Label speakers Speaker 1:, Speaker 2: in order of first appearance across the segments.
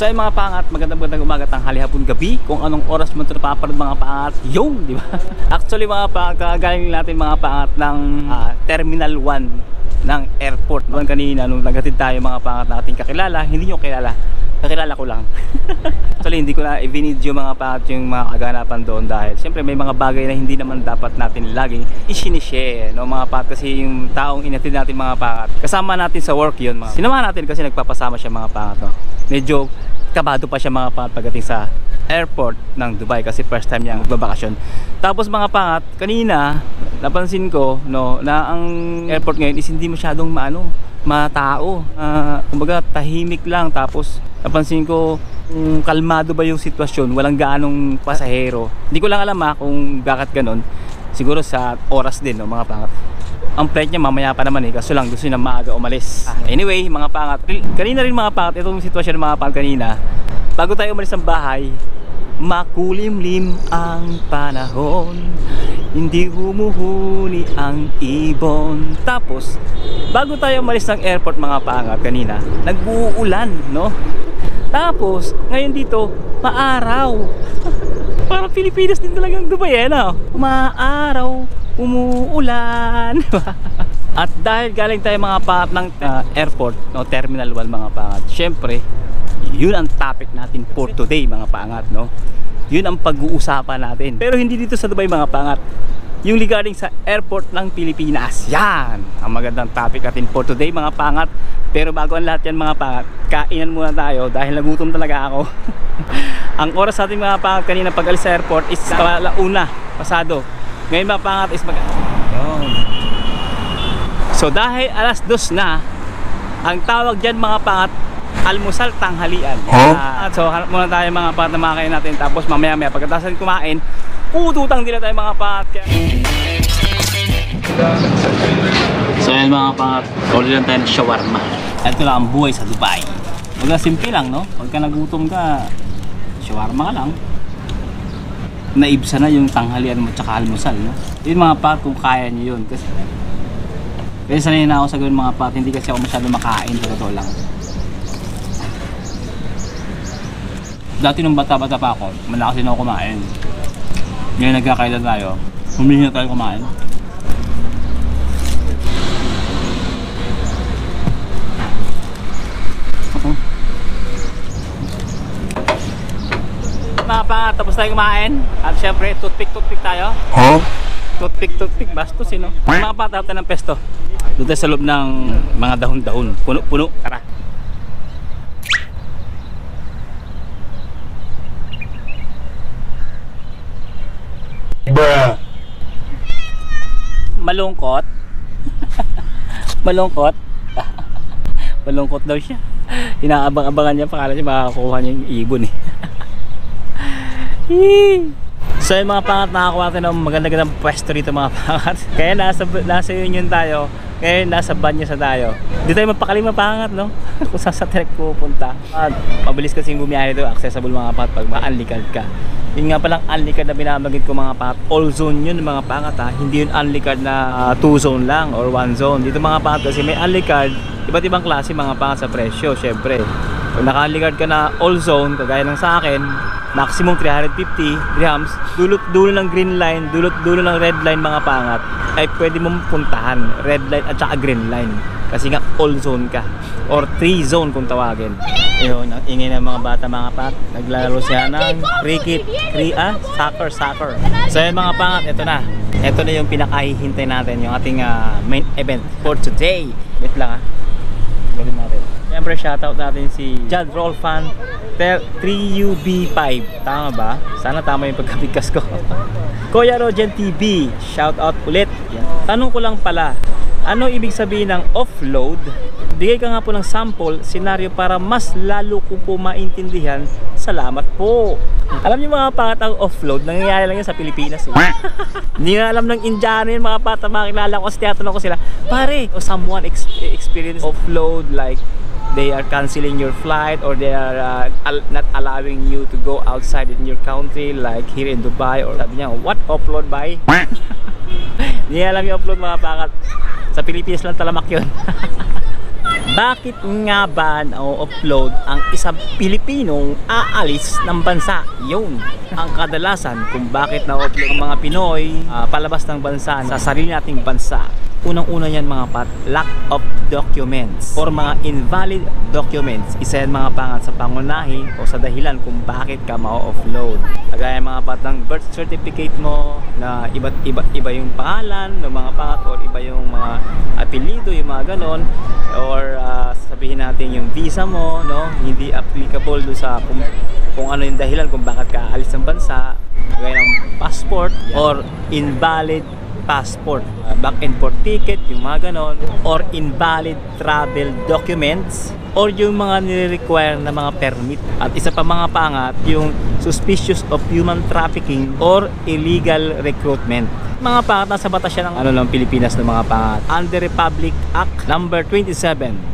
Speaker 1: So ay mga pangat, magandang umaga, tanghali, hapon, gabi, kung anong oras mo ito napapanood mga pangat, yung, di ba? Actually mga pangat, kagaling natin mga pangat ng Terminal 1 ng airport. Noon kanina, nung naghatid tayo mga pangat na ating kakilala, hindi nyo kilala, kakilala ko lang. Actually hindi ko na i-video mga pangat yung mga kaganapan doon dahil siyempre may mga bagay na hindi naman dapat natin laging i-share, no mga pangat, kasi yung taong inatid natin mga pangat, kasama natin sa work yun mga. Sinama natin kasi nagpapasama siya mga pangat, no? Medyo kabado pa siya mga pangat pagdating sa airport ng Dubai kasi first time niya magbabakasyon. Tapos mga pangat, kanina napansin ko no na ang airport ngayon is hindi masyadong matao. Kumbaga tahimik lang, tapos napansin ko kalmado ba yung sitwasyon, walang gaanong pasahero. Hindi ko lang alam kung bakit ganon. Siguro sa oras din no mga pangat. Ang flight niya mamaya pa naman kaso lang gusto niya maaga umalis. Anyway mga pangat, kanina rin mga pangat, itong sitwasyon ng mga pangat kanina, bago tayo umalis ng bahay, makulimlim ang panahon, hindi humuhuni ang ibon. Tapos bago tayo umalis ng airport mga pangat kanina, nag-uulan no. Tapos ngayon dito maaraw. Parang Pilipinas din talagang Dubai no? Maaraw, umuulan. At dahil galing tayo mga pangat ng airport no, Terminal 1 mga pangat, syempre yun ang topic natin for today mga pangat no. Yun ang pag-uusapan natin, pero hindi dito sa Dubai mga pangat, yung regarding sa airport ng Pilipinas. Yan ang magandang topic natin for today mga pangat. Pero bago ang lahat yan mga pangat, kainan muna tayo dahil nagutom talaga ako. Ang oras natin mga pangat kanina pag alis sa airport is alauna pasado. Ngayon mga pangat is so dahil alas 2 na, ang tawag dyan mga pangat, almusal tanghalian. So hanap muna tayo mga pangat na makakain natin, tapos mamaya pagkatapos natin kumain, ututang din na tayo mga pangat. So yan mga pangat, order lang tayo ng shawarma. Ito lang ang buhay sa Dubai. Huwag simple lang no, pagka nagutom ka, shawarma ka lang, naibsa na yung tanghalian mo tsaka almusal no. Yun mga pangat kung kaya nyo yun, kasi sanay na ako sa gawin mga pangat, hindi kasi ako masyado makain, totoo lang. Dati nung bata-bata pa ako, malakas din ako kumain. Ngayon nagkakailan tayo, humihingi na tayo kumain. Mga pangat, tapos tayo kumain. At syempre, toothpick tayo. Toothpick, bastos no. Mga pangat, tayo ng pesto. Doon tayo sa loob ng mga dahon-dahon. Puno, tara.
Speaker 2: Bruh.
Speaker 1: Malungkot. Malungkot daw siya. Inaabang-abangan niya, pakala niya makakakuha niya yung ibon So yung mga pangat, nakakuha natin ng maganda-gandang pwesto rito mga pangat. Kaya nasa Union tayo. Ngayon nasa Banyas tayo. Di tayo mapakaling mapangat no. Kung saan sa trek pupunta. At mabilis kasi yung bumiyahe dito, accessible mga pangat pag ma-unlicard ka. Yun nga palang unlicard na binabagit ko mga pangat, all zone yun mga pangat hindi yun unlicard na 2 zone lang or 1 zone. Dito mga pangat kasi may unlicard, iba't ibang klase mga pangat sa presyo syempre. Kung naka-unlicard ka na all zone, kagaya ng sa akin, maximum 350 dirhams, dulo ng green line, dulo ng red line mga pangat, ay pwede mong puntahan red line at saka green line kasi nga all zone ka or 3 zone kung tawagin. Ayun, ang ingay ng mga bata mga pangat, naglalaro siya ng cricket, soccer. So yun mga pangat, ito na yung pinakahihintay natin, yung ating main event for today. Wait lang gawin natin. Siyempre shoutout natin si Jad Rolfan 3UB5. Tama ba? Sana tama yung pagkabigkas ko. Kuya Rogen TV, shoutout ulit. Yan. Tanong ko lang pala, ano ibig sabihin ng offload nagbigay ka nga po ng sample scenario para mas lalo ko po maintindihan. Salamat po. Alam niyo mga pangat, ang offload nangyayari lang yan sa Pilipinas eh. Hindi nga alam ng Indiano yun mga pata. Makilala ko kasi tinatanong ko sila, pare, someone experience offload, like they are canceling your flight or they are not allowing you to go outside in your country, like here in Dubai, or sabi niya, what offload by? Hindi alam yung offload mga pangat. Sa Pilipinas lang talamak yun. Bakit nga ba na-offload ang isang Pilipinong aalis ng bansa? Yun ang kadalasan kung bakit na-offload ang mga Pinoy palabas ng bansa sa sarili nating bansa. Unang-una yan mga pat, lack of documents or mga invalid documents. Isa yan mga pangat sa pangunahin o sa dahilan kung bakit ka ma-offload. Kagaya mga pat ng birth certificate mo na iba yung pangalan ng mga pangat, or iba yung mga apelido, yung mga ganon, or sabihin natin yung visa mo, no, hindi applicable do sa kung ano yung dahilan kung bakit ka aalis ng bansa, kagaya ng passport or invalid passport, back and forth ticket, yung mga ganon, or invalid travel documents, or yung mga nire-require na mga permit. At isa pa mga pangat, yung suspicious of human trafficking or illegal recruitment. Mga pangat, nasa batas siya ng ng Pilipinas ng mga pangat, under Republic Act number 27.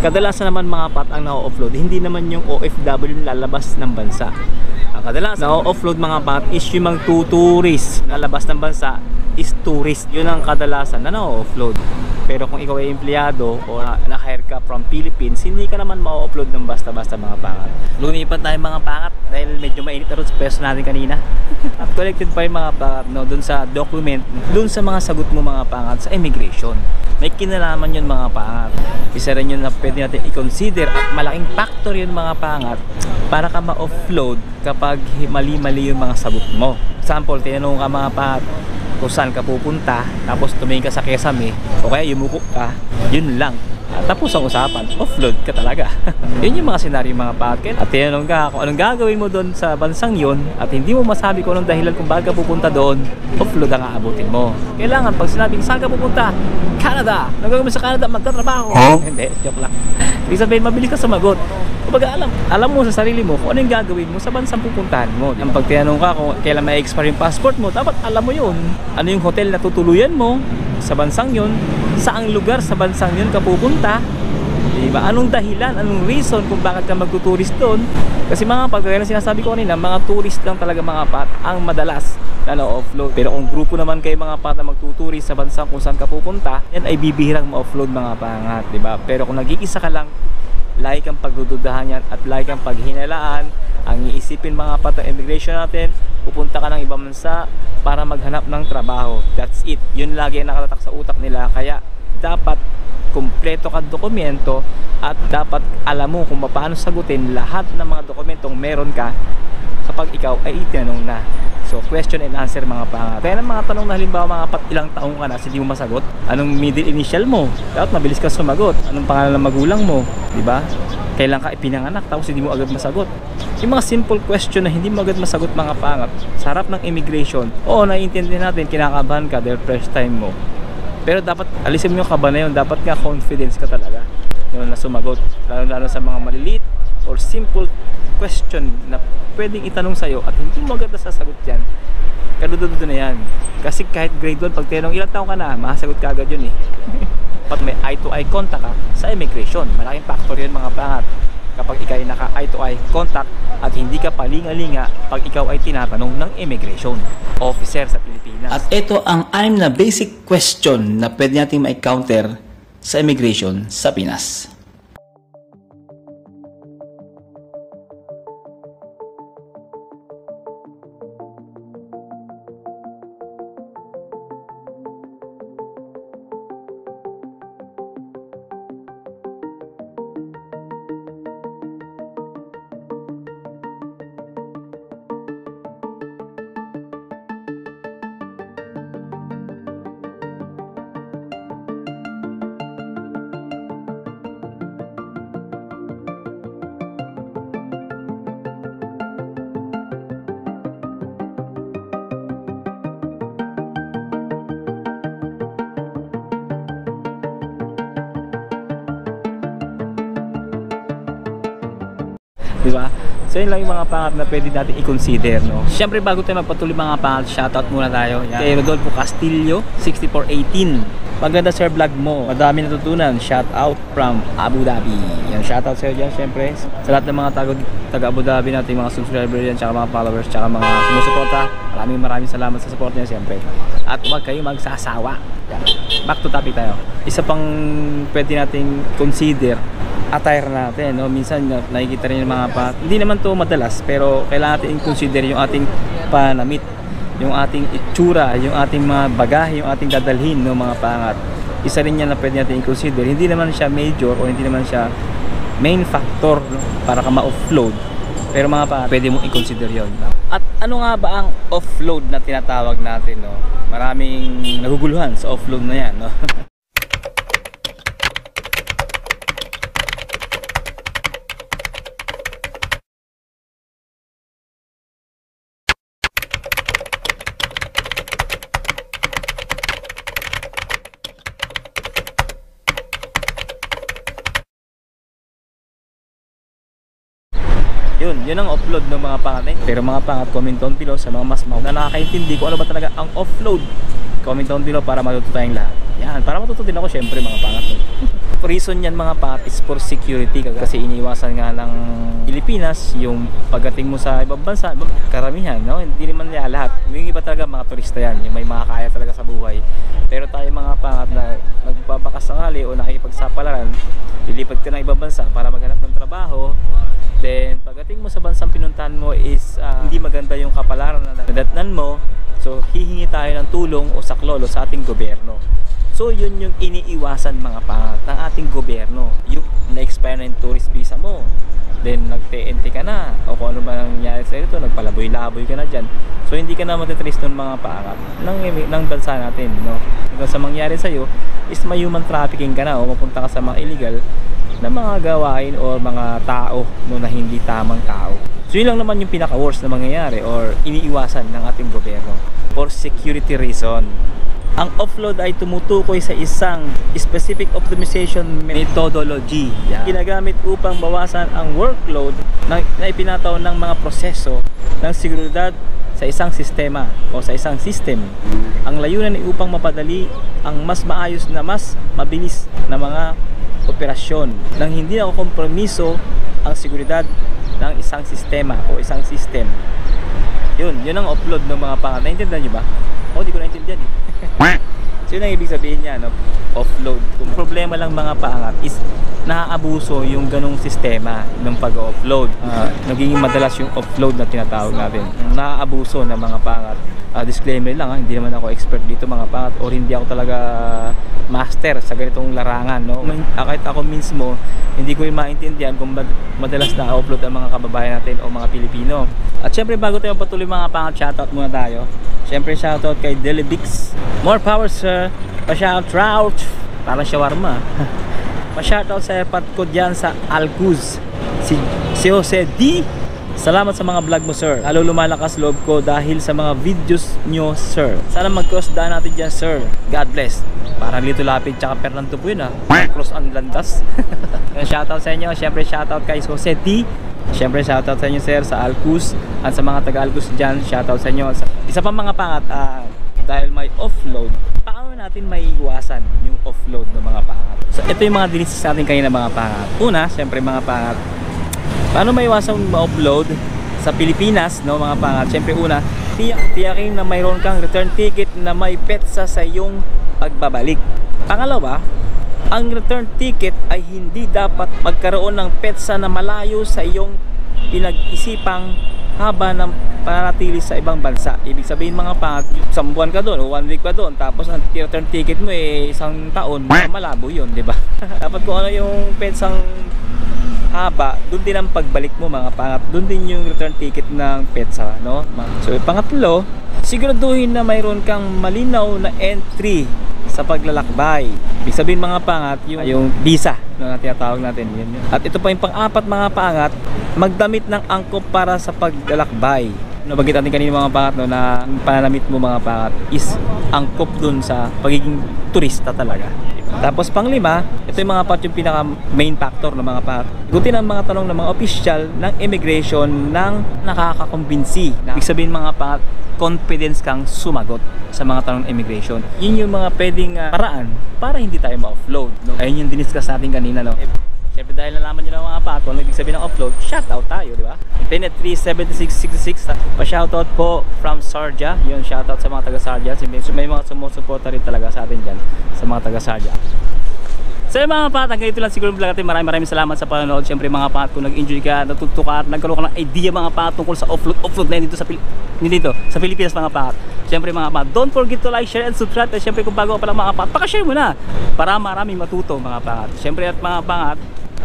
Speaker 1: Kadalasan naman mga pat ang na-offload, hindi naman yung OFW lalabas ng bansa. Ang kadalasan na-offload mga pat is yung mga tourist na labas ng bansa is tourist. Yun ang kadalasan na na-offload. Pero kung ikaw ay empleyado o na-hire ka from Philippines, hindi ka naman ma-offload ng basta-basta mga pangat. Lumipat tayo mga pangat dahil medyo mainit na rin sa peso natin kanina. At collected pa yung mga pangat, no, dun sa document, dun sa mga sagot mo mga pangat sa immigration. May kinalaman yun mga pangat. Isa rin yun na pwede natin i-consider at malaking factor yun mga pangat para ka ma-offload kapag mali-mali yung mga sagot mo. Example, tinanong ka mga pangat kung saan ka pupunta, tapos tumingin ka sa Kesame o kaya yumuko ka, yun lang. Tapos ang usapan, offload ka talaga. Yun yung mga senaryo mga pangat. At tinanong ka kung anong gagawin mo doon sa bansang yun at hindi mo masabi kung anong dahilan kung bakit ka pupunta doon, offload ang aabutin mo. Kailangan pag sinabing saan ka pupunta, Canada, nagagawin mo sa Canada, magtatrabaho. Hindi, joke lang. Ibig sabihin, mabilis ka sumagot. Kumbaga alam mo sa sarili mo kung ano yung gagawin mo sa bansang pupuntahan mo. Ang pag tinanong ka kung kailan may expire yung passport mo, dapat alam mo yun. Ano yung hotel na tutuluyan mo sa bansang yun, saang lugar sa bansang yun ka pupunta, diba? Anong dahilan, anong reason kung bakit ka magtuturist doon. Kasi mga pagkaya na sinasabi ko kanina, mga tourist lang talaga mga pat ang madalas na offload. Pero kung grupo naman kayo mga pat na magtuturist sa bansang kung saan ka pupunta, yan ay bibihirang ma-offload mga pangat, diba? Pero kung nag-iisa ka lang, lagi kang pagdududahan yan at lagi kang paghinalaan. Ang iisipin mga pat ng immigration natin, pupunta ka ng ibang bansa para maghanap ng trabaho. That's it. Yun lagi ang nakatatak sa utak nila. Kaya dapat kumpleto ka dokumento at dapat alam mo kung paano sagutin lahat ng mga dokumentong meron ka kapag ikaw ay itinanong na. So question and answer mga pangat. Kaya ng mga tanong na halimbawa mga pat ilang taong ka na hindi mo masagot, anong middle initial mo, dapat mabilis ka sumagot. Anong pangalan ng magulang mo, di ba? Kailan ka ipinanganak tapos hindi mo agad masagot. Yung mga simple question na hindi mo agad masagot mga pangat sa harap ng immigration, oo, naiintindihan natin, kinakabahan ka dahil first time mo. Pero dapat alisin mo yung kaba na yun. Dapat nga confidence ka talaga na sumagot, lalo sa mga maliliit or simple question na pwedeng itanong sa'yo at hindi mo agad nasasagot yan. Kadududo na yan. Kasi kahit grade 1, pag tinanong ilang taon ka na, masasagot ka agad yun eh. Pag may eye-to-eye contact ka sa immigration, malaking factor yun mga pangat. Kapag ikaw ay naka eye-to-eye contact at hindi ka palinga-linga pag ikaw ay tinatanong ng immigration officer sa Pilipinas. At ito ang 6 na basic question na pwede nating ma-counter sa immigration sa Pinas. Di ba? So yun lang yung mga pangat na pwede natin i-consider, no? Siyempre bago tayo magpatuloy mga pangat, shoutout muna tayo. Yan. Kay Rodolfo Castillo, 6418. Maganda sir vlog mo. Madami natutunan. Shoutout from Abu Dhabi. Yan, shoutout sa'yo dyan, siyempre. Sa lahat ng mga taga Abu Dhabi natin, mga subscribers yan, tsaka mga followers, tsaka mga sumusuporta. Maraming salamat sa support niya, siyempre. At huwag kayo magsasawa. Yan. Back to topic tayo. Isa pang pwede nating consider, attire natin, no? Minsan nakikita rin yung mga hindi naman to madalas, pero kailangan natin i-consider yung ating panamit, yung ating itsura, yung ating mga bagahe, yung ating dadalhin, no, mga pangat. Isa rin yan na pwede natin i-consider. Hindi naman siya major o hindi naman siya main factor, no, para ka ma-offload, pero mga pangat, pwede mong i-consider yon. At ano nga ba ang offload na tinatawag natin, no? Maraming naguguluhan sa offload na yan, no? Yun ang offload ng mga pangat. Pero mga pangat, comment down below sa mga mas na nakakaintindi kung ano ba talaga ang offload. Comment down below para matuto tayong lahat. Yan, para matuto din ako syempre mga pangat. Reason yan mga pangat is for security, kasi iniwasan nga ng Pilipinas yung pagdating mo sa ibang bansa, karamihan, no? Hindi naman nila lahat. Yung iba talaga mga turista yan, yung may makakaya talaga sa buhay. Pero tayo mga pangat na nagbabakasakali o nakikipagsapalaran, lilipat ka ng ibang bansa para maghanap ng trabaho. Then pagdating mo sa bansang pinuntahan mo is hindi maganda yung kapalaran na nadatnan mo, so hihingi tayo ng tulong o saklolo sa ating gobyerno. So yun yung iniiwasan mga pangat ng ating gobyerno, yung na-expire na yung tourist visa mo, then nag-TNT ka na o kung ano ba nangyari sa ito, nagpalaboy-laboy ka na dyan. So hindi ka na matitrace ng mga pangat ng bansa natin, no? Hanggang sa mangyari sa'yo is may human trafficking ka na o mapunta ka sa mga illegal na mga gawain o mga tao, no, na hindi tamang tao. So yun lang naman yung pinaka-worst na mangyayari or iniiwasan ng ating gobyerno for security reason. Ang offload ay tumutukoy sa isang specific optimization methodology. Ginagamit upang bawasan ang workload na ipinataw ng mga proseso ng seguridad sa isang sistema o sa isang system. Ang layunan ay upang mapadali ang mas maayos na mas mabilis na mga operasyon nang hindi nakokompromiso ang seguridad ng isang sistema o isang system. Yun ang offload ng mga pangat. Naintindihan nyo ba? Di ko naintindihan eh. So yun ang ibig sabihin niya, no? Offload. Kung problema lang mga pangat is naaabuso yung ganong sistema ng pag-offload. Nagiging madalas yung offload na tinatawag natin. Naaabuso ng mga pangat. Disclaimer lang, hindi naman ako expert dito mga pangat, or hindi ako talaga master sa ganitong larangan, no? Kahit ako mismo hindi ko yung maintindihan kung madalas na upload ang mga kababayan natin o mga Pilipino. At syempre bago tayo patuloy mga pangat, shoutout muna tayo. Syempre shoutout kay Delibix, more power sir. Pa-shoutout parang shawarma. Pa-shoutout sa airpot ko dyan sa Alcuz, si Jose D. Salamat sa mga vlog mo sir, lalo lumalakas loob ko dahil sa mga videos nyo sir. Sana mag-cross daan natin dyan sir. God bless. Parang Lito Lapid tsaka Fernando po yun cross ang landas. Shoutout sa inyo. Syempre shoutout kay Jose D. Syempre shoutout sa inyo sir sa Alcuz. At sa mga taga Alcuz dyan, shoutout sa inyo. Isa pa mga pangat, dahil may offload, paano natin maiiwasan yung offload ng mga pangat? So ito yung mga dinisis natin kanina mga pangat. Una, syempre mga pangat, paano maiwasan ma-upload sa Pilipinas, no mga pangat? Siyempre una, tiyakin na mayroon kang return ticket na may petsa sa iyong pagbabalik. Pangalawa, ang return ticket ay hindi dapat magkaroon ng petsa na malayo sa iyong pinag-isipang haba ng pananatili sa ibang bansa. Ibig sabihin mga pangat, isang buwan ka doon o 1 week ka doon, tapos ang return ticket mo isang taon, malabo yun, di ba? Dapat kung ano yung petsang haba, doon din ang pagbalik mo mga pangat, doon din yung return ticket ng petsa, no? So pangatlo, siguraduhin na mayroon kang malinaw na entry sa paglalakbay. Ibig sabihin mga pangat, yung visa na tinatawag natin. Yun. At ito pa yung pang-apat mga pangat, magdamit ng angkop para sa paglalakbay. Nabanggit natin kanina mga pangat, no, na pananamit mo mga pangat is angkop dun sa pagiging turista talaga. Tapos panglima, ito yung mga yung pinaka main factor ng mga pat. Igutin ang mga tanong ng mga official ng immigration ng nakakakumbinsi. Ibig sabihin mga pat, confidence kang sumagot sa mga tanong ng immigration. Yun yung mga pwedeng paraan para hindi tayo ma-offload. No? Ayun yung diniscuss natin kanina. No? Siyempre dahil nalaman nyo ng mga pat, kung ibig sabihin ng offload, shoutout tayo, di ba? Internet 37666, pa-shoutout po from Sarja. Yun, shoutout sa mga taga-Sarja. May mga sumusuporta rin talaga sa atin dyan, sa mga taga-Sarja. So yung mga pat, hanggang ito lang siguro vlog natin. Maraming salamat sa panonood. Siyempre mga pat, kung nag-enjoy ka, natuto ka, at nagkaroon ka ng idea mga pat tungkol sa offload na dito sa Pilipinas mga pat. Siyempre mga pat, don't forget to like, share, and subscribe. At siyempre kung bago ka pala mga pat, pakashare mo na para maraming matuto mga pat. Siyempre at mga pat,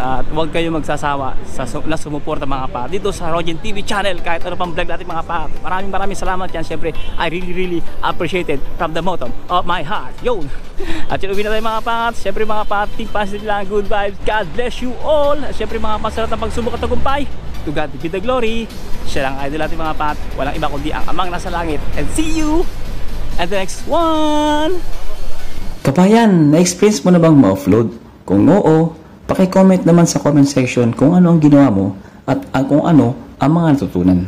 Speaker 1: at huwag kayo magsasawa na sumuporta mga pat dito sa Rojen TV channel, kahit ano pang vlog natin mga pat. Maraming salamat yan. Siyempre I really appreciate it from the bottom of my heart. Yun. At yun, uwi na tayo mga pat. Siyempre mga pat, think positive lang, good vibes. God bless you all. At siyempre mga pat, sarap ng pagsubok at tagumpay. To God be the glory. Siya lang idol natin mga pat. Walang iba kundi ang Amang nasa langit. And see you at the next one.
Speaker 2: Kabayan, na-experience mo na bang ma-offload? Kung oo, paki-comment naman sa comment section kung ano ang ginawa mo at kung ano ang mga natutunan.